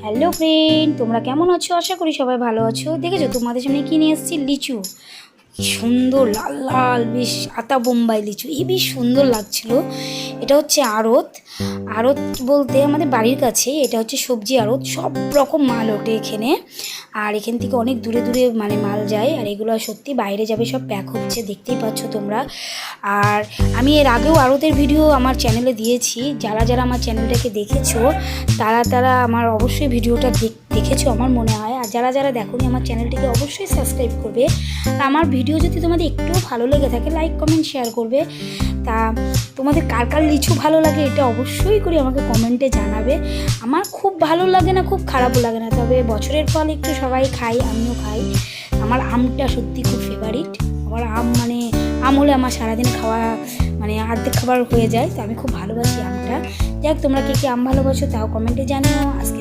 Hello friend, তোমরা কেমন আছো? আশা করি সবাই ভালো আছো। দেখেছো তোমাদের সামনে কি নিয়ে এসেছি? লিচু। সুন্দর লাল লাল বেশ আতা বোম্বাই লিচু, এই বেশ সুন্দর লাগছিল। এটা হচ্ছে আড়ত। আড়ত বলতে আমাদের বাড়ির কাছে এটা হচ্ছে সবজি আড়ত, সব রকম মাল ওঠে এখানে। আর এখান থেকে অনেক দূরে দূরে মানে মাল যায়, আর এগুলো সত্যি বাইরে যাবে, সব প্যাক হচ্ছে, দেখতেই পাচ্ছ তোমরা। আর আমি এর আগেও আড়তের ভিডিও আমার চ্যানেলে দিয়েছি, যারা যারা আমার চ্যানেলটাকে দেখেছো তারা তারা আমার অবশ্যই ভিডিওটা দেখেছো আমার মনে হয়। আর যারা যারা দেখোনি আমার চ্যানেলটিকে অবশ্যই সাবস্ক্রাইব করবে। আর আমার ভিডিও যদি তোমাদের একটু ভালো লেগে থাকে লাইক কমেন্ট শেয়ার করবে। তা তোমাদের কার কার লিচু ভালো লাগে এটা অবশ্যই করে আমাকে কমেন্টে জানাবে। আমার খুব ভালো লাগে না, খুব খারাপও লাগে না, তবে বছরের ফল একটু সবাই খাই, আমিও খাই। আমার আমটা সত্যি খুব ফেভারিট। আমার আম মানে আম হলে আমার সারাদিন খাওয়া মানে অর্ধেক খাবার হয়ে যায়, তো আমি খুব ভালোবাসি আমটা। যাই হোক, তোমরা কে কে আম ভালোবাসো তাও কমেন্টে জানিও। আজকে